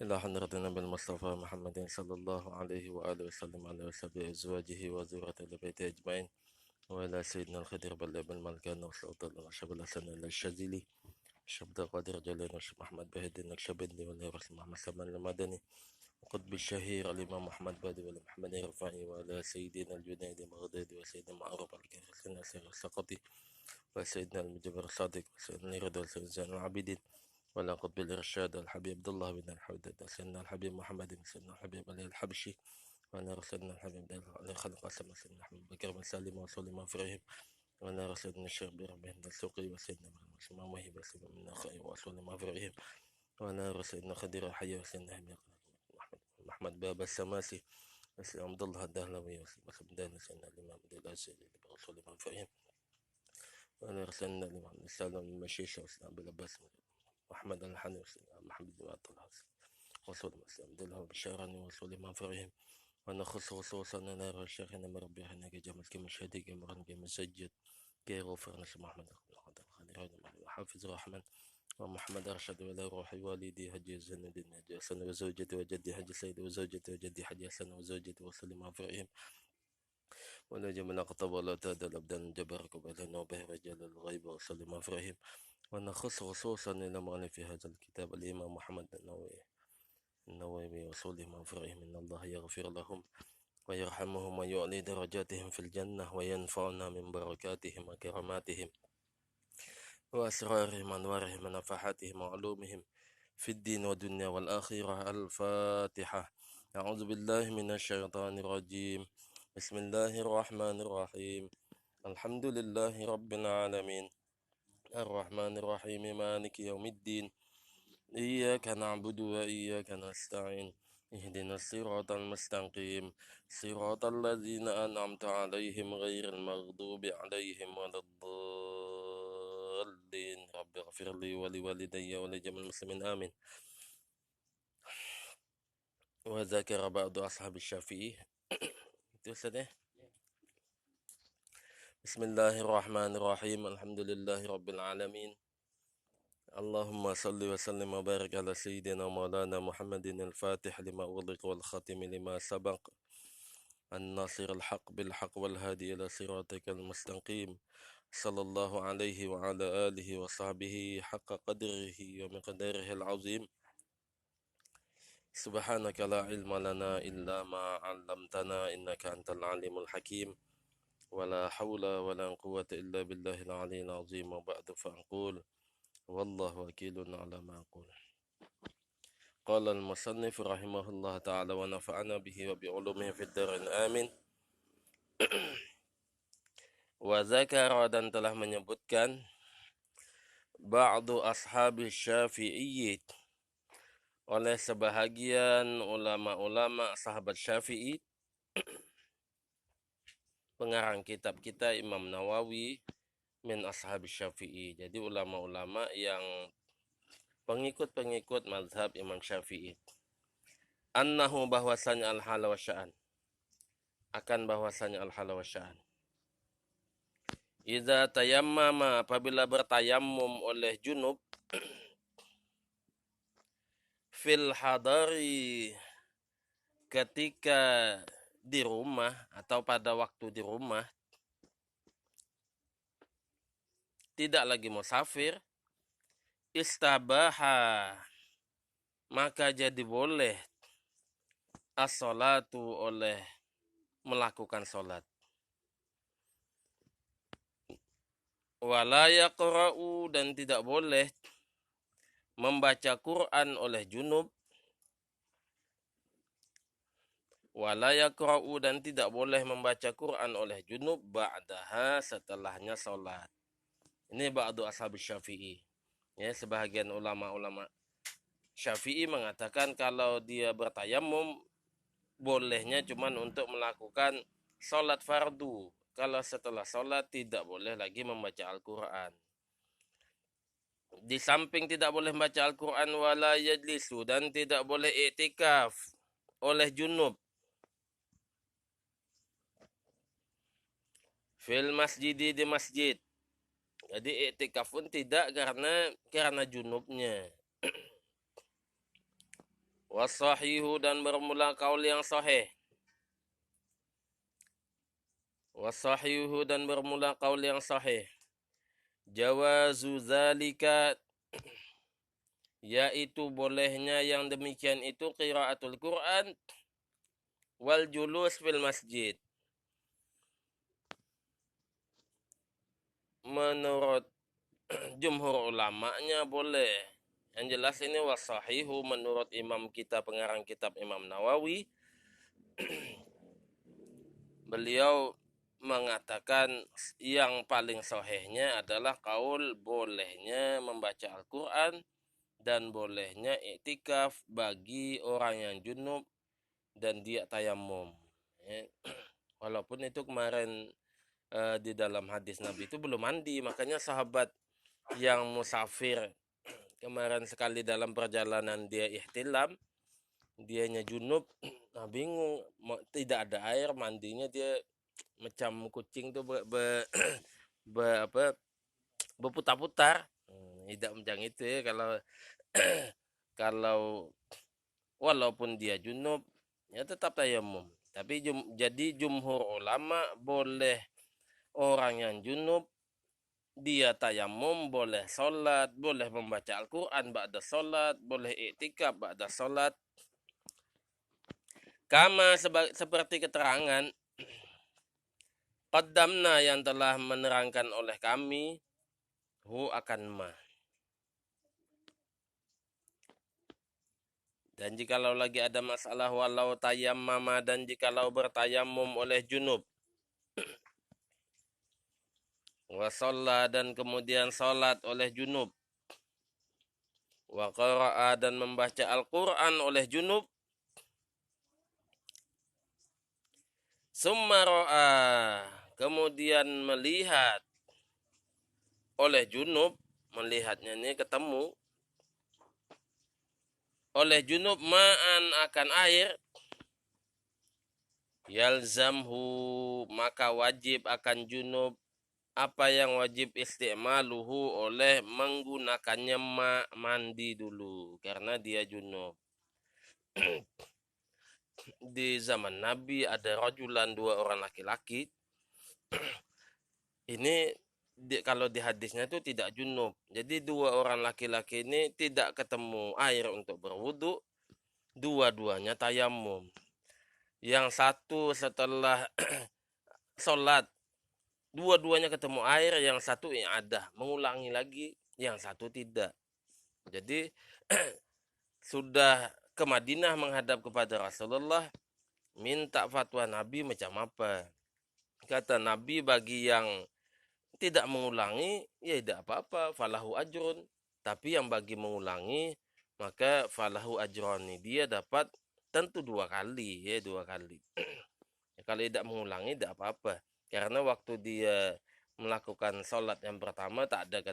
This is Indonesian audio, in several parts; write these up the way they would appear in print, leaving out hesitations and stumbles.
إلى حضرة النبي المصطفى محمد صلى الله عليه وآله وسلم على وسبع أزواجه وذريته بيته أجمعين وإلى سيدنا الخضر بل بن ملكان وصوت الله شب الحسن إلى الشاذلي شبد قادر جلال وشب محمد بهد النقشبندي والرسول محمد سلمان المدني وقطب الشهير الإمام محمد بادي والمحمد الرفاعي وعلى سيدنا الجنيد بغدادي وسيدنا معروف الكافر ناصر السقطي وسيدنا المجبر الصادق وسيدنا رضا وسيدنا زين العابدين ولا قطب الإرشاد الحبيب عبد الله بن الحودة سيدنا الحبيب محمد بن سيدنا الحبيب علي الحبشي وأنا رسلنا الحبيب علي خلق قسم سيدنا أحمد بكر بن سالم وصول ما فرهم وأنا رسلنا الشيخ بربه السوقي وسيدنا محمد وهب وسيدنا من أخي وصول ما فرهم وأنا رسلنا خدير الحي وسيدنا محمد باب السماسي وسيدنا عبد الله الدهلوي وسيدنا سيدنا الإمام الأزهري وصول ما فرهم وأنا رسلنا الإمام السالم المشيشة وسيدنا أبو العباس محمد الحني وسيدنا محمد بن عبد الله وصول مسلم دلهم بشارني وصول ما فرهم ونخص خصوصا نار الشيخنا مربي هنا جمال كم شهدي جمران كم سجد كي غفر نسمع أحمد حافظ الرحمن ومحمد أرشد ولا روحي والدي هجي زين الدين هجي حسن وزوجتي وجدي حجي سيد وزوجتي وجدي حجي حسن وزوجتي وسلم فرهم ونجم نقطب ولا تاد الأبدان جبرك وبهلنا وبه رجال الغيب وسلم فرهم ونخص خصوصا إلى مؤلف هذا الكتاب الإمام محمد النووي وصول مغفرهم إن الله يغفر لهم ويرحمهم ويعلي درجاتهم في الجنة وينفعنا من بركاتهم وكراماتهم وأسرارهم وأنوارهم ونفحاتهم وعلومهم في الدين والدنيا والآخرة. الفاتحة. أعوذ بالله من الشيطان الرجيم. بسم الله الرحمن الرحيم. الحمد لله رب العالمين الرحمن الرحيم مالك يوم الدين إياك نعبد وإياك نستعين اهدنا الصراط المستقيم صراط الذين أنعمت عليهم غير المغضوب عليهم ولا الضالين رب اغفر لي ولوالدي ولجميع المسلمين آمين. وذكر بعض أصحاب الشافعي بسم الله الرحمن الرحيم الحمد لله رب العالمين اللهم صل وسلم وبارك على سيدنا مولانا محمد الفاتح لما أغلق والخاتم لما سبق الناصر الحق بالحق والهادي إلى صراطك المستقيم صلى الله عليه وعلى آله وصحبه حق قدره ومقداره العظيم. سبحانك لا علم لنا إلا ما علمتنا إنك أنت العليم الحكيم ولا حول ولا قوة إلا بالله العلي العظيم. وبعد فأقول والله وكيل على ما أقول. قال المصنف رحمه الله تعالى ونفعنا به وبعلومه في الدارين آمين. Wazakara dan telah menyebutkan ba'du ashabi syafi'i oleh sebahagian ulama-ulama sahabat Syafi'i, pengarang kitab kita Imam Nawawi min ashabi Syafi'i. Jadi ulama-ulama yang pengikut-pengikut mazhab Imam Syafi'i. Annahu bahwasanya al-hal wa sya'an. Akan bahwasanya al-hal wa sya'an. Idza tayammama apabila bertayammum oleh junub fil hadari ketika di rumah atau pada waktu di rumah tidak lagi musafir istabaha maka jadi boleh as-salatu oleh melakukan salat. Wala yaqra'u dan tidak boleh membaca Quran oleh junub. Wala yaqra'u dan tidak boleh membaca Quran oleh junub ba'daha setelahnya salat. Ini ba'du ashab Syafi'i. Ya, sebahagian ulama-ulama Syafi'i mengatakan kalau dia bertayamum bolehnya cuman untuk melakukan salat fardu. Kalau setelah salat tidak boleh lagi membaca Al-Quran. Di samping tidak boleh membaca Al-Quran wala yajlisu dan tidak boleh i'tikaf oleh junub fil masjidi di masjid. Jadi i'tikaf pun tidak karena junubnya. Wasahihu dan bermula kaul yang sahih. Wasahihu dan bermula kaul yang sahih. Jawazu zalika, yaitu bolehnya yang demikian itu qiraatul Quran wal julus fil masjid. Menurut jumhur ulamanya boleh. Yang jelas ini wasahihu menurut imam kita pengarang kitab Imam Nawawi. Beliau mengatakan yang paling sahihnya adalah kaul bolehnya membaca Al-Quran dan bolehnya iktikaf bagi orang yang junub dan dia tayamum. Walaupun itu kemarin di dalam hadis Nabi itu belum mandi, makanya sahabat yang musafir kemarin sekali dalam perjalanan dia ihtilam, dianya junub, nah bingung, tidak ada air, mandinya dia macam kucing tuh berputar-putar. Tidak macam itu ya, kalau kalau walaupun dia junub ya tetap tayamum. Tapi jadi jumhur ulama boleh orang yang junub dia tayamum, boleh sholat, boleh membaca Al-Quran ba'da sholat, boleh iktikaf ba'da sholat. Kama seperti keterangan qaddamna yang telah menerangkan oleh kami hu akan ma. Dan jikalau lagi ada masalah walau tayammama, dan jikalau bertayamum oleh junub, wa dan kemudian sholat oleh junub, wa qara'a dan membaca Al-Quran oleh junub, summa ra'a kemudian melihat oleh junub, melihatnya ini ketemu oleh junub ma'an akan air, yalzamhu maka wajib akan junub apa yang wajib isti'maluhu oleh menggunakannya mandi dulu karena dia junub. Di zaman Nabi ada rajulan, dua orang laki-laki. Ini kalau di hadisnya itu tidak junub. Jadi dua orang laki-laki ini tidak ketemu air untuk berwudu, dua-duanya tayamum. Yang satu setelah sholat, dua-duanya ketemu air, yang satu yang ada mengulangi lagi, yang satu tidak. Jadi sudah ke Madinah menghadap kepada Rasulullah, minta fatwa Nabi macam apa. Kata Nabi, bagi yang tidak mengulangi ya tidak apa-apa, falahu ajrun. Tapi yang bagi mengulangi maka falahu ajroni, dia dapat tentu dua kali ya, dua kali. Kalau tidak mengulangi tidak apa-apa, karena waktu dia melakukan sholat yang pertama tak ada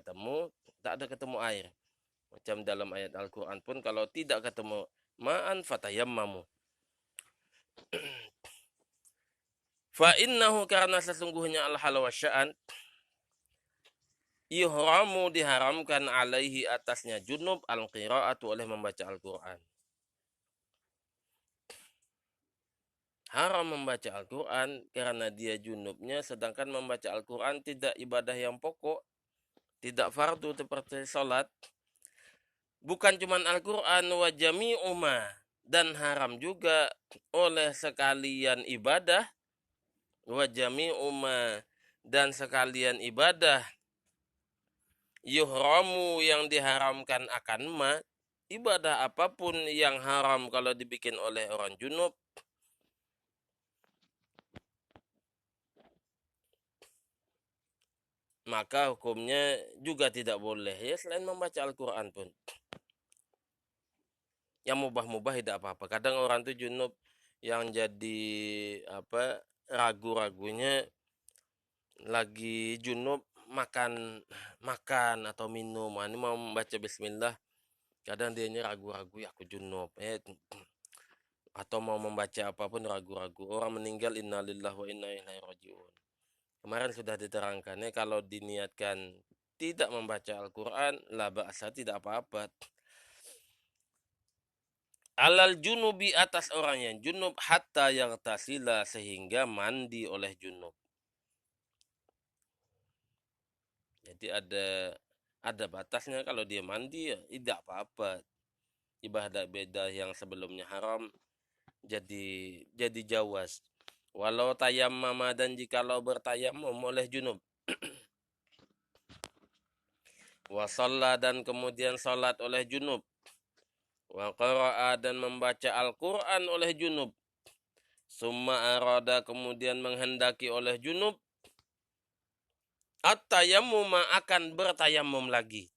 ketemu air. Macam dalam ayat Al-Quran pun kalau tidak ketemu ma'an fatayammamu. Fa innahu, karena sesungguhnya al-hal wa sya'an, yuhramu diharamkan alaihi atasnya junub al-qira'atu oleh membaca Al-Quran. Haram membaca Al-Quran karena dia junubnya, sedangkan membaca Al-Quran tidak ibadah yang pokok, tidak fardu seperti sholat. Bukan cuma Al-Quran, wa jami'u ma, dan haram juga oleh sekalian ibadah, wa jami'u ma, dan sekalian ibadah, yuhramu yang diharamkan akan ma, ibadah apapun yang haram kalau dibikin oleh orang junub, maka hukumnya juga tidak boleh ya, selain membaca Al-Quran pun. Yang mubah-mubah tidak apa-apa. Kadang orang tuh junub yang jadi ragu-ragunya lagi junub makan atau minum, ini mau membaca bismillah, kadang dia ragu-ragu, ya aku junub atau mau membaca apapun ragu-ragu. Orang meninggal innalillahi wa inna ilaihi rajiun. Kemarin sudah diterangkan ya, kalau diniatkan tidak membaca Al-Quran la ba'sa, tidak apa-apa. Alal junubi atas orang yang junub hatta yang tasila sehingga mandi oleh junub. Jadi ada batasnya, kalau dia mandi ya tidak apa-apa. Ibadah beda yang sebelumnya haram jadi jawaz. Walau tayammama, dan jikalau bertayammum oleh junub. Wa shalla, dan kemudian salat oleh junub. Wa qara'a, dan membaca Al-Qur'an oleh junub. Summa arada, kemudian menghendaki oleh junub. At-tayammuma, akan bertayamum lagi.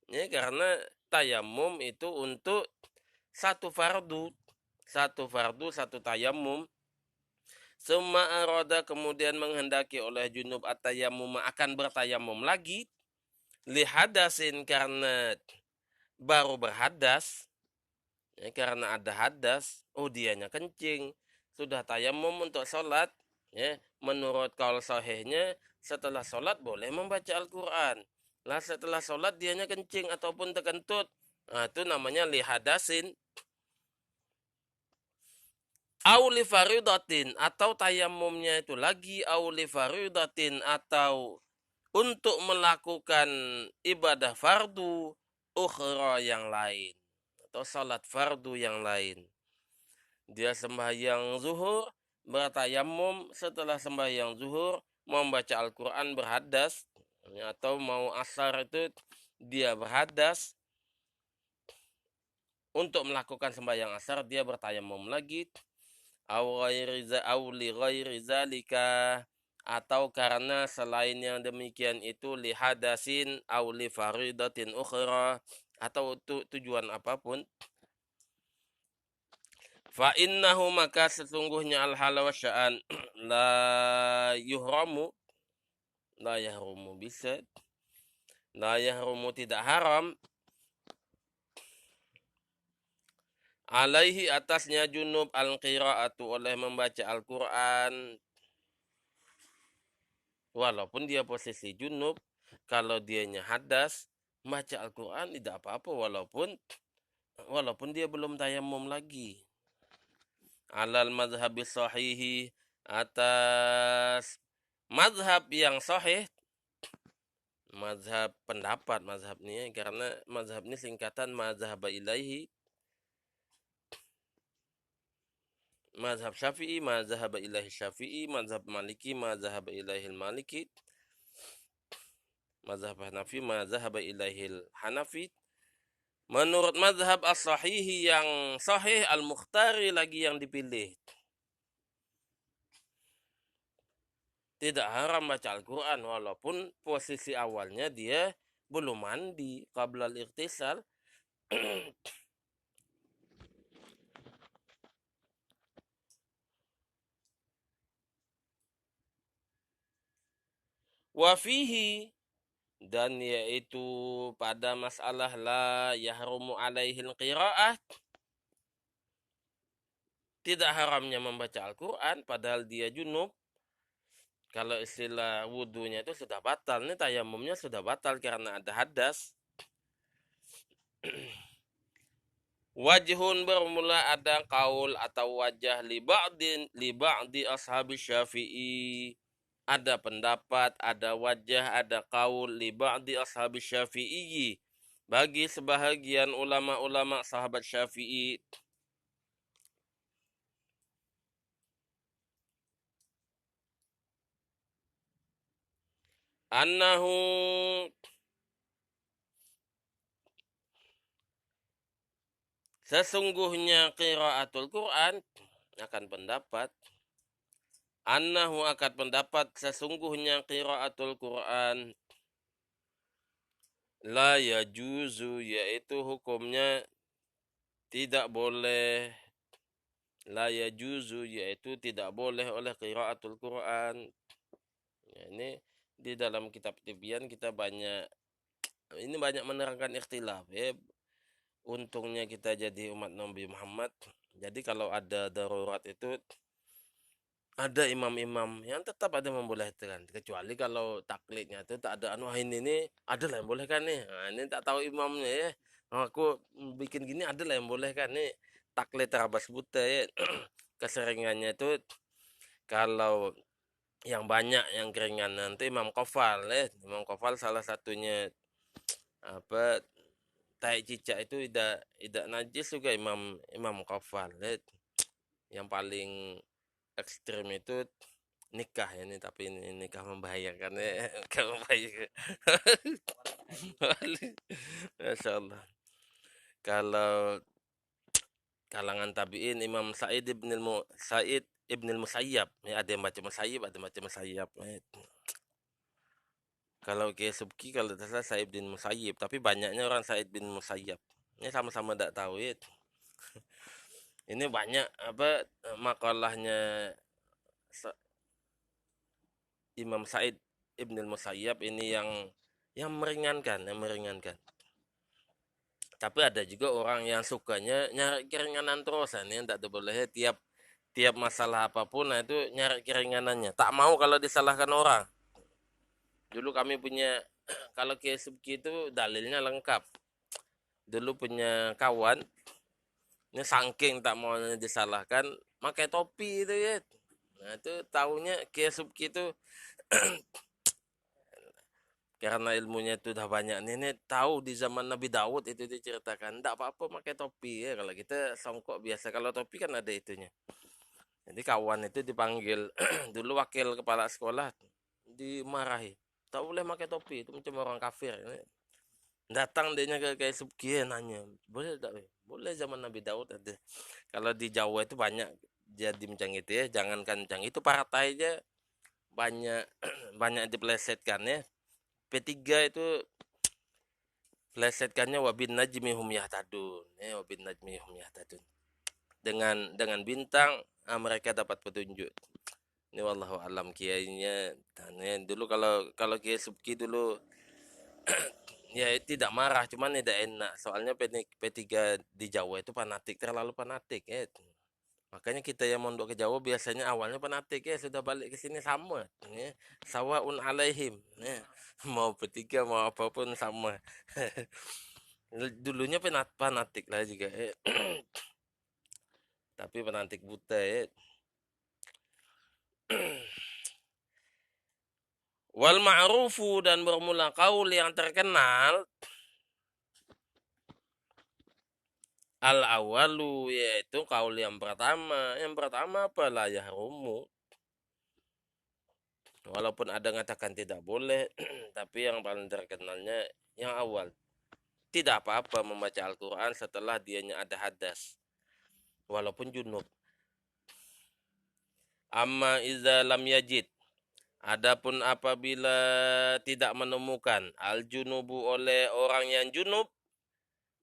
Ya, karena tayamum itu untuk satu fardu, satu tayamum. Summa arada, kemudian menghendaki oleh junub at-tayammuma, akan bertayamum lagi. Lihadasin, karena baru berhadas. Ya, karena ada hadas, dianya kencing, sudah tayamum untuk sholat. Ya, menurut kaul sahihnya setelah sholat boleh membaca Al-Quran. Lah setelah sholat dianya kencing ataupun terkentut, nah, itu namanya lihadasin. Auli faridatin, atau tayamumnya itu lagi auli faridatin, atau untuk melakukan ibadah fardu ukhra yang lain, atau salat fardu yang lain. Dia sembahyang zuhur, bertayamum, setelah sembahyang zuhur membaca Al-Quran berhadas, atau mau asar itu dia berhadas, untuk melakukan sembahyang asar dia bertayamum lagi. Li ghairi zalika, atau karena selain yang demikian itu, lihadasin au li faridatin ukhra, atau tujuan apapun. Fa innahu, maka sesungguhnya al-halal sya'an la yuhramu, la yahrumu bisa, la yahrumu tidak haram, alaihi atasnya junub al-qira'atu oleh membaca Al-Quran. Walaupun dia posisi junub, kalau dianya hadas, baca Al-Quran tidak apa-apa, walaupun dia belum tayamum lagi. Alal madhabis sahihi, atas madhab yang sahih. Mazhab pendapat, mazhab ini, karena mazhab ini singkatan mazhaba ilaihi. Mazhab Syafi'i, mazhaba ilaihi Syafi'i. Mazhab Maliki, mazhaba ilaihi Maliki. Mazhab Hanafi, mazhaba ilaihi Hanafi. Menurut mazhab as-sahihi yang sahih, al-mukhtari lagi yang dipilih, tidak haram baca Al-Quran walaupun posisi awalnya dia belum mandi qabla al-ightisal. Wafihi, dan yaitu pada masalah la yahrumu alaihil qira'ah, tidak haramnya membaca Al-Quran padahal dia junub. Kalau istilah wudhunya itu sudah batal, ini tayamumnya sudah batal karena ada hadas. Wajhun, bermula ada kaul atau wajah li ba'di ashabi Syafi'i. Ada pendapat, ada wajah, ada kaul li ba'di ashabi Syafi'i, bagi sebahagian ulama-ulama sahabat Syafi'i. Annahu, sesungguhnya qiraatul Quran, akan pendapat. Annahu, akan pendapat sesungguhnya qiraatul Quran, la yajuzu, yaitu hukumnya tidak boleh. La yajuzu, yaitu tidak boleh oleh qiraatul Quran. Ya, ini di dalam kitab Tibyan kita banyak menerangkan ikhtilaf. Ya. Untungnya kita jadi umat Nabi Muhammad. Jadi kalau ada darurat itu ada imam-imam yang tetap ada membolehkan, kecuali kalau taklidnya itu tak ada ini ada lah yang bolehkan nih. Nah, ini tak tahu imamnya ya. Aku bikin gini ada lah yang bolehkan nih. taklid terabas buta ya. Keseringannya itu kalau yang banyak yang keringanan itu Imam Qafal ya. Imam Qafal salah satunya apa tai cicak itu tidak najis juga Imam Imam Qafal ya. Yang paling ekstrim itu nikah ya, ini tapi ini nikah membahayakan ya. Nikah membahayakan. Masya Allah. Kalau kalangan tabiin Imam Sa'id ibnul Musayyab ya, ada yang baca Musayyib, ada yang baca Musayyab ya. Kalau Kiai Subki kalau tidak salah Sa'id bin Musayyib, tapi banyaknya orang Sa'id bin Musayyab. Ini sama-sama tidak tahu ya. Ini banyak apa makalahnya Imam Sa'id ibnul Musayyab ini yang meringankan, yang meringankan. Tapi ada juga orang yang sukanya nyari keringanan terus, ini tidak boleh tiap masalah apapun, nah itu nyari keringanannya. Tak mau kalau disalahkan orang. Dulu kami punya kalau Kiai Subki itu dalilnya lengkap. Dulu punya kawan, ini saking tak mau disalahkan, pakai topi itu ya. Nah itu tahunya Kiai Subki itu karena ilmunya itu udah banyak nih tahu di zaman Nabi Daud itu diceritakan tidak apa-apa pakai topi ya, kalau kita songkok biasa, kalau topi kan ada itunya. Jadi kawan itu dipanggil dulu wakil kepala sekolah, dimarahi tak boleh pakai topi, itu macam orang kafir. Datang dia ke kayak Subki nanya boleh tak, boleh zaman Nabi Daud ada. Kalau di Jawa itu banyak jadi macam itu ya, jangankan macam itu partai aja banyak banyak dipelesetkan ya. P3 itu plesetkannya wabin najmi hum yahtadun ya, wabin najmi hum yahtadun, dengan bintang mereka dapat petunjuk. Ini wallahu alam kiainya. Dan ya, dulu kalau Kiai Subki dulu ya tidak marah, cuman tidak enak soalnya P3 di Jawa itu fanatik, terlalu fanatik ya. Makanya kita yang mondok ke Jawa biasanya awalnya fanatik ya, sudah balik ke sini sama ya. Sawaun alaihim ya. Mau P3 mau apapun sama. Dulunya fanatik lah juga ya. Tapi fanatik buta ya. Wal ma'rufu, dan bermula kaul yang terkenal al awalu, yaitu kaul yang pertama. Yang pertama apa? La yahrumu. Walaupun ada ngatakan tidak boleh, tapi yang paling terkenalnya yang awal. Tidak apa-apa membaca Al-Quran setelah dianya ada hadas, walaupun junub. Amma iza lam yajid, adapun apabila tidak menemukan al-junubu oleh orang yang junub,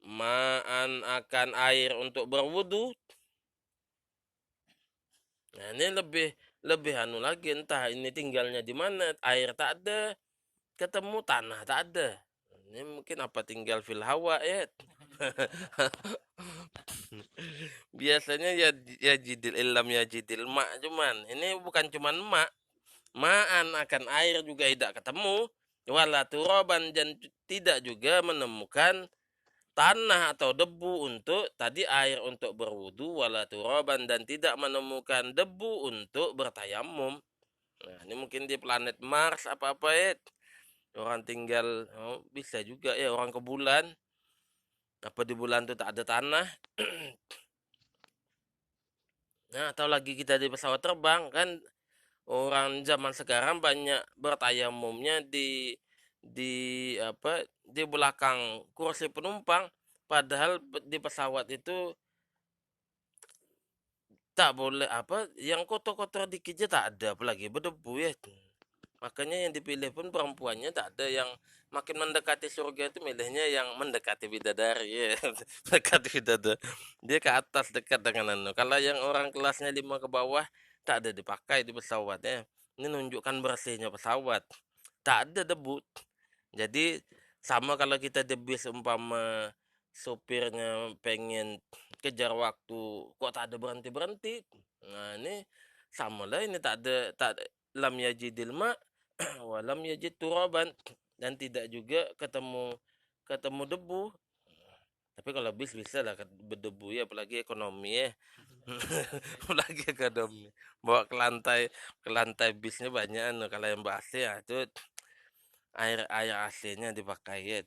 ma'an akan air untuk berwudu. Nah ini lebih anu lagi, entah ini tinggalnya di mana, air tak ada, ketemu tanah tak ada. Ini mungkin apa tinggal fil hawa ya. Biasanya ya jidil ilam ya jidil mak, cuman ini bukan cuman mak, ma'an akan air juga tidak ketemu, wala turaban, dan tidak juga menemukan tanah atau debu untuk tadi air untuk berwudu, wala turaban, dan tidak menemukan debu untuk bertayamum. Nah ini mungkin di planet Mars apa-apa ya, orang tinggal bisa juga ya, orang ke bulan, apa di bulan itu tak ada tanah. Nah atau lagi kita di pesawat terbang kan, orang zaman sekarang banyak bertayamumnya di belakang kursi penumpang, padahal di pesawat itu tak boleh apa yang kotor-kotor dikit aja tak ada, apalagi berdebu ya. Makanya yang dipilih pun perempuannya tak ada yang makin mendekati surga itu, milihnya yang mendekati bidadari ya. Mendekati bidadari, dia ke atas dekat dengan anu. Kalau yang orang kelasnya 5 ke bawah tak ada dipakai di pesawatnya. Ini menunjukkan bersihnya pesawat, tak ada debu. Jadi sama kalau kita di bis umpama sopirnya pengen kejar waktu kok tak ada berhenti-berhenti. Nah ini sama lah, ini tak ada lam yajidil ma walam yajid turaban, dan tidak juga ketemu debu. Tapi kalau bis bisa lah berdebu ya, apalagi ekonomi ya. Apalagi ekonomi. Bawa ke lantai bisnya banyak anu. Kalau yang AC ya itu air air AC-nya dipakai ya.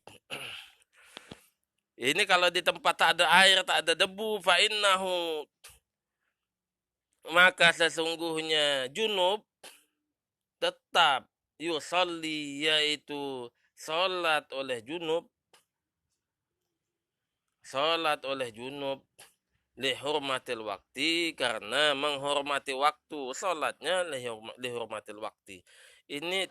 Ini kalau di tempat tak ada air, tak ada debu, fa innahu, maka sesungguhnya junub tetap yusolli, yaitu salat oleh junub lihurmatil waktu, karena menghormati waktu, salatnya lihurmatil waktu. Ini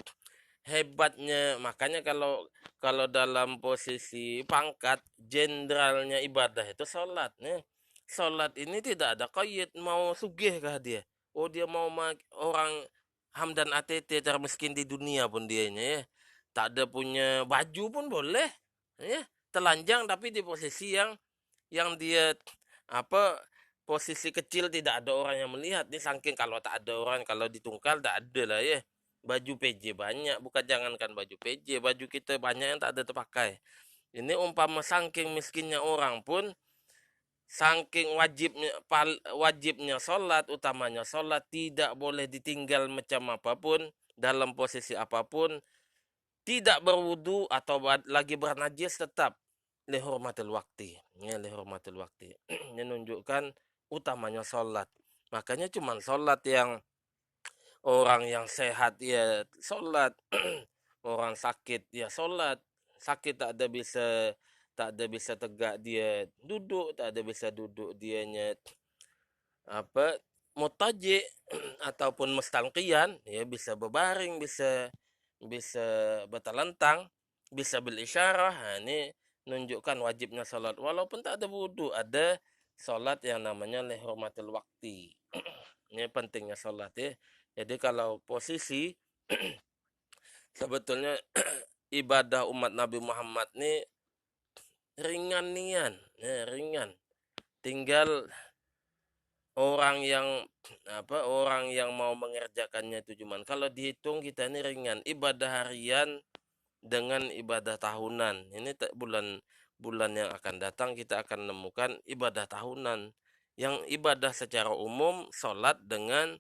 hebatnya, makanya kalau kalau dalam posisi pangkat jenderalnya ibadah itu salatnya. Salat ini tidak ada qaid, mau sugih kah dia, oh dia mau orang Hamdan ATT termiskin di dunia pun dianya ya, tak ada punya baju pun boleh ya, telanjang tapi di posisi yang dia apa, posisi kecil, tidak ada orang yang melihat nih, saking kalau tak ada orang, kalau ditungkal tak ada lah ya. Baju PJ banyak, bukan jangankan baju PJ, baju kita banyak yang tak ada terpakai. Ini umpama saking miskinnya orang pun, saking wajibnya sholat, utamanya sholat, tidak boleh ditinggal macam apapun, dalam posisi apapun, tidak berwudu atau lagi bernajis, tetap lihurmatil waktu. Ya, lihurmatil waktu. Ini menunjukkan utamanya sholat. Makanya cuman sholat yang orang yang sehat ya sholat, orang sakit ya sholat. Sakit tak ada bisa tegak dia duduk, tak ada bisa duduk dianya apa, mutaji ataupun mustalqiyan ya, bisa berbaring, bisa bisa bertelentang, bisa berisyarah. Nah, ini menunjukkan wajibnya salat walaupun tak ada wudu. Ada salat yang namanya lihurmatil waktu. Ini pentingnya salat ya. Jadi kalau posisi sebetulnya ibadah umat Nabi Muhammad ini ringan nian, ya, ringan. Tinggal orang yang mau mengerjakannya itu cuman, kalau dihitung kita ini ringan. Ibadah harian dengan ibadah tahunan. Ini bulan yang akan datang kita akan menemukan ibadah tahunan. Yang ibadah secara umum salat dengan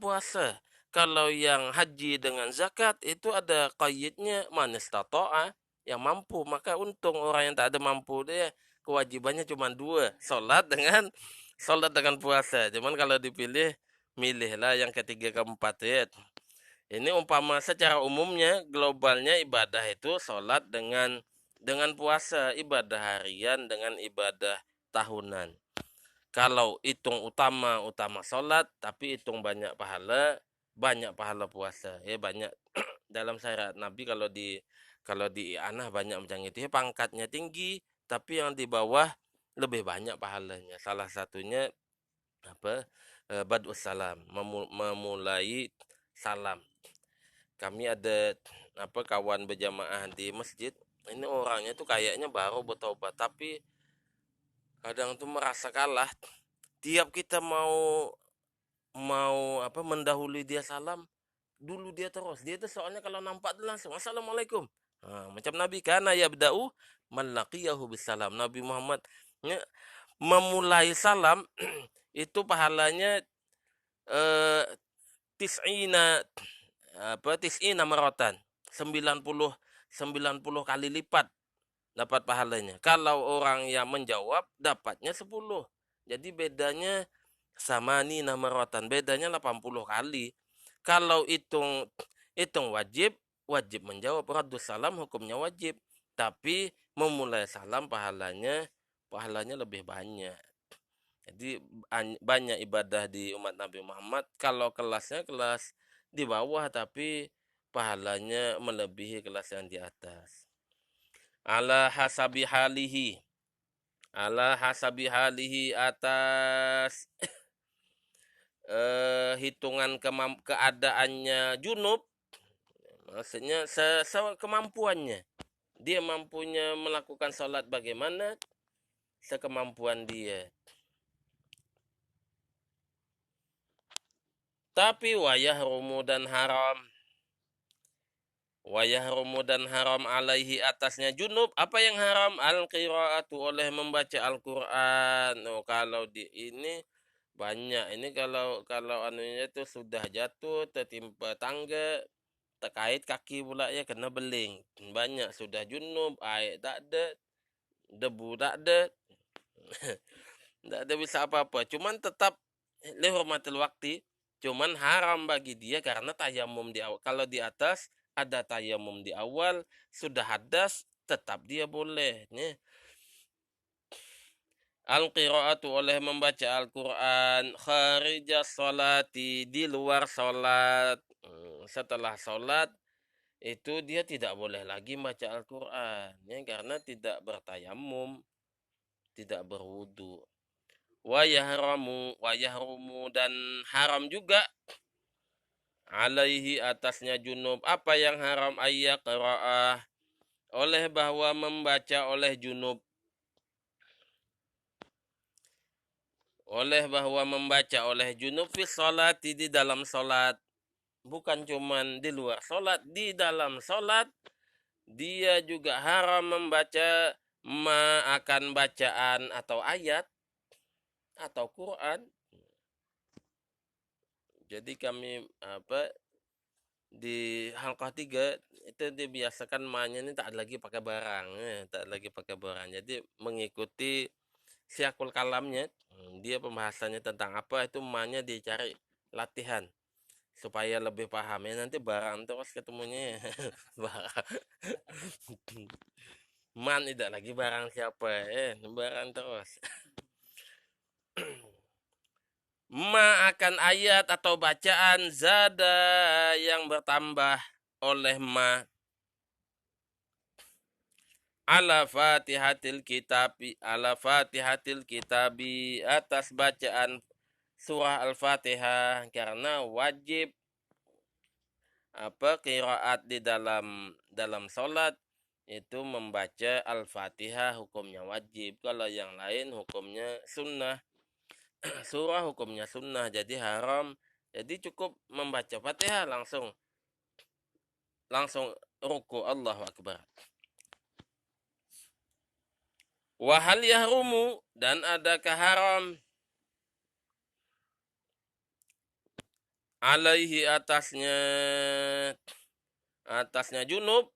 puasa. Kalau yang haji dengan zakat itu ada qaidnya, man istata'a, yang mampu. Maka untung orang yang tak ada mampu, dia kewajibannya cuma dua, salat dengan puasa. Cuman kalau dipilih, milihlah yang ketiga keempat ya. Ini umpama secara umumnya, globalnya ibadah itu sholat dengan puasa, ibadah harian dengan ibadah tahunan. Kalau hitung utama sholat, tapi hitung banyak pahala puasa. Ya banyak dalam syariat Nabi, kalau di I'anah banyak macam itu ya, pangkatnya tinggi, tapi yang di bawah lebih banyak pahalanya. Salah satunya apa? Badus salam, memulai salam. Kami ada kawan berjamaah di masjid. Ini orangnya tuh kayaknya baru bertobat, tapi kadang tuh merasa kalah. Tiap kita mau mau mendahului dia salam, dulu dia terus. Dia tuh soalnya kalau nampak tuh langsung assalamualaikum. Nah, macam Nabi kana yabda'u man laqiyahu bisalam. Nabi Muhammad memulai salam itu pahalanya eh, tis'ina tis'ina maratan, 90 kali lipat dapat pahalanya. Kalau orang yang menjawab dapatnya 10. Jadi bedanya sama nih maratan, bedanya 80 kali. Kalau hitung wajib menjawab, radus salam hukumnya wajib. Tapi memulai salam pahalanya lebih banyak. Jadi banyak ibadah di umat Nabi Muhammad. Kalau kelasnya kelas di bawah, tapi pahalanya melebihi kelas yang di atas. Ala hasabi halihi. Ala hasabi halihi, atas hitungan keadaannya junub. Maksudnya kemampuannya. Dia mampunya melakukan sholat bagaimana, sekemampuan dia. Tapi wayah rumu dan haram. Wa yahrumu dan haram alaihi atasnya junub. Apa yang haram? Al-qiraatu oleh membaca Al-Qur'an. Oh, kalau di ini banyak. Ini kalau anunya itu sudah jatuh tertimpa tangga, terkait kaki pula ya kena beling. Banyak sudah junub, air tak ada, debu tak ada. Tidak ada bisa apa-apa. Cuman tetap lihurmatil waktu. Cuman haram bagi dia karena tayamum di awal. Kalau di atas ada tayamum di awal, sudah hadas, tetap dia boleh. Nih. Al-qira'atu oleh membaca Al-Quran kharija sholati di luar sholat. Setelah sholat itu dia tidak boleh lagi baca Al-Quran. Ya, karena tidak bertayamum, tidak berwudu. Wa yahrumu dan haram juga alaihi atasnya junub. Apa yang haram ayyaqra'ah oleh bahwa membaca oleh junub, oleh bahwa membaca oleh junub fi sholati di dalam sholat, bukan cuman di luar sholat, di dalam sholat dia juga haram membaca ma akan bacaan atau ayat atau Quran. Jadi kami di halqah 3 itu dibiasakan ma-nya ini tak lagi pakai barang, tak lagi pakai barang. Jadi mengikuti siakul kalamnya, dia pembahasannya tentang apa itu ma-nya dicari latihan supaya lebih paham ya, nanti barang terus ketemunya barang. Man tidak lagi barang siapa barang terus. Ma akan ayat atau bacaan zada yang bertambah oleh ma ala fatihatil kitabi atas bacaan surah Al-Fatihah, karena wajib qiraat di dalam salat itu membaca Al-Fatihah, hukumnya wajib. Kalau yang lain hukumnya sunnah. Surah hukumnya sunnah, jadi haram. Jadi cukup membaca Fatihah langsung ruku, Allahu Akbar. Wahal yahrumu dan adakah haram alaihi atasnya junub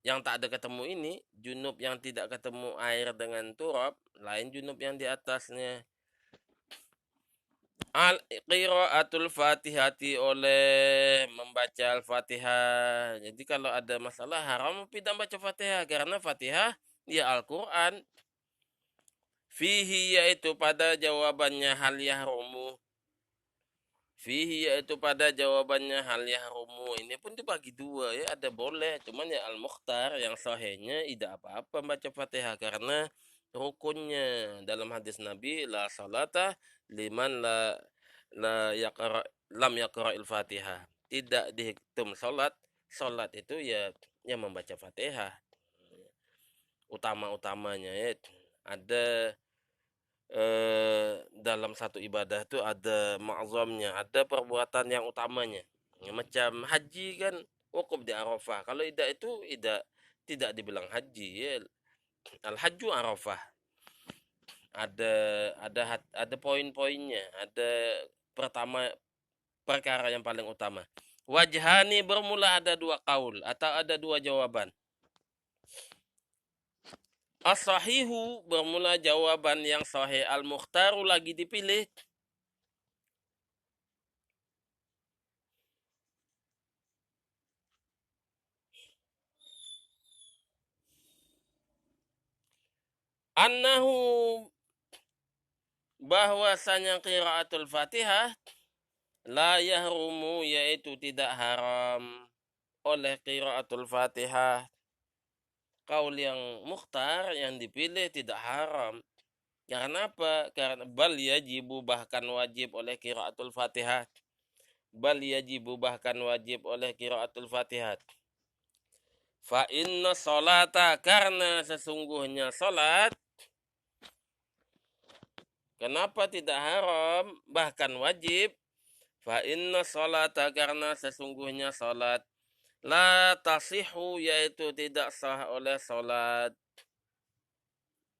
yang tak ada ketemu ini, junub yang tidak ketemu air dengan turab, lain junub yang di atasnya. Al-qiraatul fatihati oleh membaca Al-Fatihah. Jadi kalau ada masalah haram tidak baca Fatihah, karena Fatihah ya Al-Qur'an. Fihi yaitu pada jawabannya hal yahrumu. Fihi yaitu pada jawabannya hal yahrumu. Ini pun dibagi dua ya, ada boleh, cuman ya al-mukhtar yang sahihnya tidak apa-apa baca Fatihah karena rukunnya dalam hadis Nabi la salata liman lam yaqra'il Fatihah. Tidak dihitung salat itu ya membaca Fatihah. Utama-utamanya ya ada dalam satu ibadah itu ada ma'zamnya, ada perbuatan yang utamanya. Macam haji kan wukuf di Arafah. Kalau tidak dibilang haji ya. Al-hajju Arafah. Ada poin-poinnya, ada pertama perkara yang paling utama. Wajhani bermula ada dua kaul atau ada dua jawaban. As-sahihu bermula jawaban yang sahih, al-mukhtaru lagi dipilih. Annahu bahwasanya qiraatul Fatihah la yahrumu yaitu tidak haram oleh qiraatul Fatihah. Kaul yang mukhtar yang dipilih tidak haram. Karena apa? Karena bal yajibu bahkan wajib oleh qiraatul Fatihah. Bal yajibu bahkan wajib oleh qiraatul Fatihah. Fa inna sholata karena sesungguhnya salat. Kenapa tidak haram bahkan wajib? Fa inna sholata karena sesungguhnya salat La tasihu, yaitu tidak sah oleh salat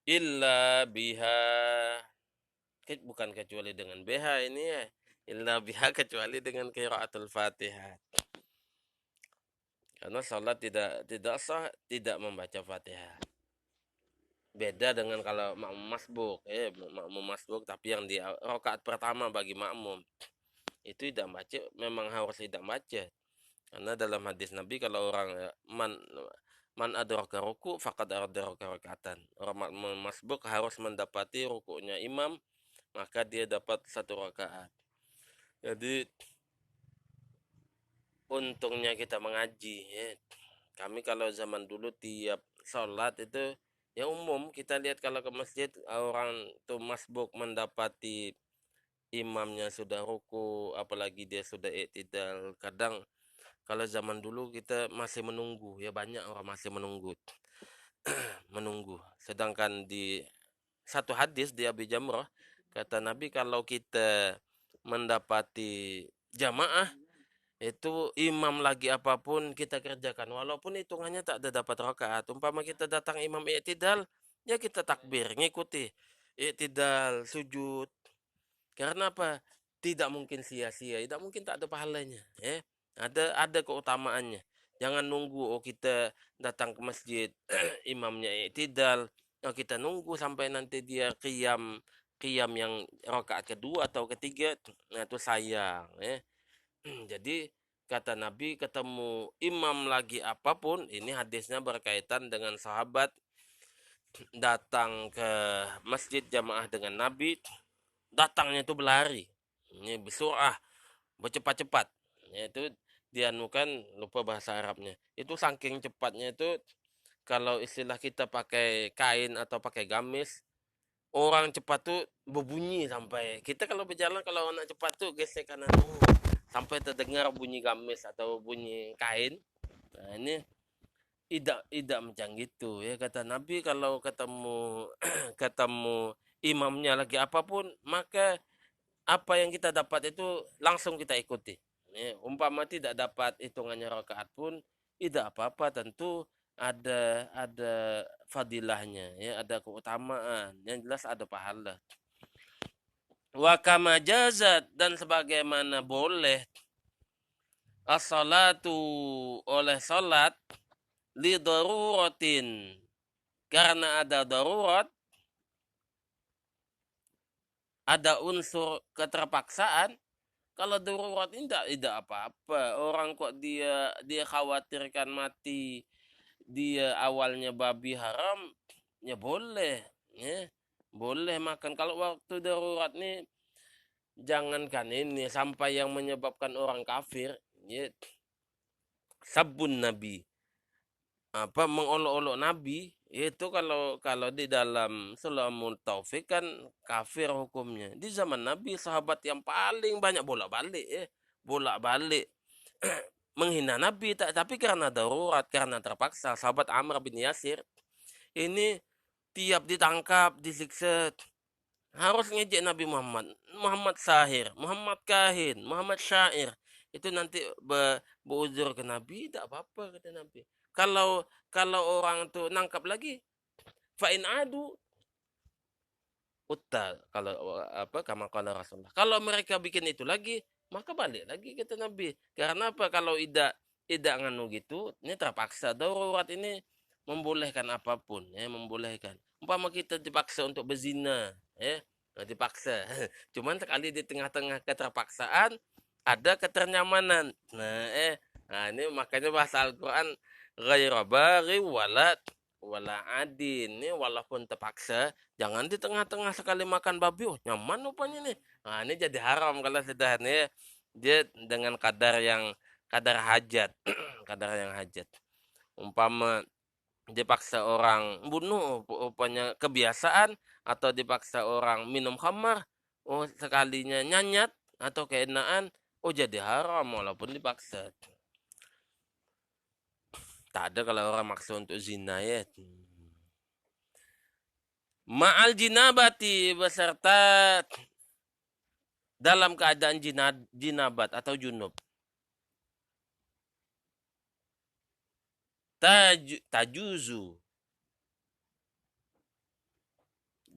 illa biha, bukan kecuali dengan BH ini ya. Illa biha, kecuali dengan qiraatul Fatihah. Karena salat tidak sah tidak membaca Fatihah. Beda dengan kalau makmum masbuk, makmum masbuk tapi yang di rakaat pertama bagi makmum itu tidak baca, memang harus tidak baca. Karena dalam hadis Nabi kalau orang man adraka ruku faqad adraka rakatan. Orang makmum masbuk harus mendapati rukunya imam, maka dia dapat satu rakaat. Jadi untungnya kita mengaji ya. Kami kalau zaman dulu tiap sholat itu ya umum kita lihat kalau ke masjid orang tuh masbuk mendapati imamnya sudah ruku, apalagi dia sudah iktidal. Kadang kalau zaman dulu kita masih menunggu, ya banyak orang masih menunggu. Menunggu. Sedangkan di satu hadis di Abi Jamrah kata Nabi kalau kita mendapati jamaah itu imam lagi apapun kita kerjakan walaupun hitungannya tak ada dapat rakaat. Umpama kita datang imam iktidal, ya kita takbir ngikuti iktidal sujud. Karena apa? Tidak mungkin sia-sia, tidak mungkin tak ada pahalanya, ya. Ada keutamaannya. Jangan nunggu kita datang ke masjid imamnya iktidal, kita nunggu sampai nanti dia qiyam yang rakaat kedua atau ketiga, nah itu sayang, ya. Jadi kata Nabi ketemu imam lagi apapun, ini hadisnya berkaitan dengan sahabat datang ke masjid jamaah dengan Nabi, datangnya itu berlari, ini bersurah, bercepat-cepat, itu dianukan, lupa bahasa Arabnya, itu saking cepatnya itu kalau istilah kita pakai kain atau pakai gamis, orang cepat tuh berbunyi sampai kita kalau berjalan kalau anak cepat tuh gesek kanan sampai terdengar bunyi gamis atau bunyi kain. Nah ini tidak macam gitu ya kata Nabi, kalau ketemu ketemu imamnya lagi apapun maka apa yang kita dapat itu langsung kita ikuti. Ya, umpama tidak dapat hitungannya rakaat pun tidak apa-apa, tentu ada fadilahnya, ya ada keutamaan, yang jelas ada pahala. Wa kama jazat, dan sebagaimana boleh as-salatu oleh salat li daruratin, karena ada darurat, ada unsur keterpaksaan. Kalau darurat ini tidak apa-apa. Orang kok dia khawatirkan mati, dia awalnya babi haram, ya boleh, ya. Boleh makan. Kalau waktu darurat nih jangankan ini sampai yang menyebabkan orang kafir, ya, sabun Nabi, apa mengolok-olok Nabi, itu kalau di dalam Sulamul Taufik kan kafir hukumnya. Di zaman Nabi sahabat yang paling banyak bolak-balik, ya, bolak-balik menghina Nabi, tapi karena darurat, karena terpaksa. Sahabat Amr bin Yasir ini tiap ditangkap, disiksa, harus ngejek Nabi Muhammad, Muhammad sahir, Muhammad kahin, Muhammad syair. Itu nanti beuzur ke Nabi, tidak apa-apa kata Nabi. Kalau orang tuh nangkap lagi, fa'in adu utta, kalau apa kama qala Rasulullah. Kalau mereka bikin itu lagi, maka balik lagi kata Nabi. Karena apa? Kalau tidak nganu gitu, ini terpaksa. Darurat ini membolehkan apapun, ya, membolehkan. Umpama kita dipaksa untuk berzina, ya, dipaksa. Cuman sekali di tengah-tengah keterpaksaan ada keternyamanan. Nah ini makanya bahasa Al-Qur'an ghairu baghi wala adin. Ini walaupun terpaksa, jangan di tengah-tengah sekali makan babi, oh nyaman rupanya nih. Nah ini jadi haram kalau sudah nih dia dengan kadar hajat, kadar yang hajat. Umpama dipaksa orang bunuh, rupanya kebiasaan, atau dipaksa orang minum khamar, oh sekalinya nyanyat atau keenaan, oh jadi haram walaupun dipaksa. Tak ada kalau orang maksa untuk zina, ya. Ma'al jinabati, beserta dalam keadaan jinabat atau junub. tajuzu,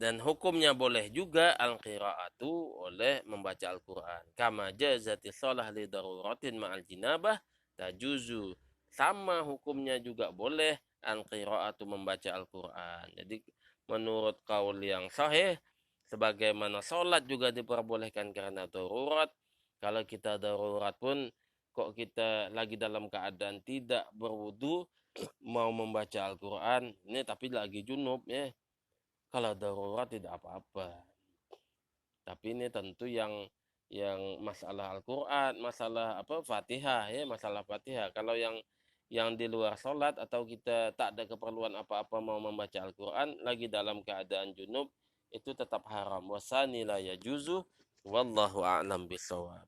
dan hukumnya boleh juga al-qiraatu oleh membaca Al-Quran. Kama jazati sholah li daruratin ma'al jinabah tajuzu. Sama hukumnya juga boleh al-qiraatu membaca Al-Quran. Jadi menurut kaul yang sahih, sebagaimana sholat juga diperbolehkan karena darurat. Kalau kita darurat pun, kok kita lagi dalam keadaan tidak berwudu, mau membaca Al-Quran, ini tapi lagi junub ya. Kalau darurat tidak apa-apa. Tapi ini tentu yang masalah Al-Quran, masalah apa Fatihah ya, masalah Fatihah. Kalau yang di luar sholat atau kita tak ada keperluan apa-apa mau membaca Al-Quran lagi dalam keadaan junub, itu tetap haram. Wasani la yajuzu wallahu a'lam bishawab.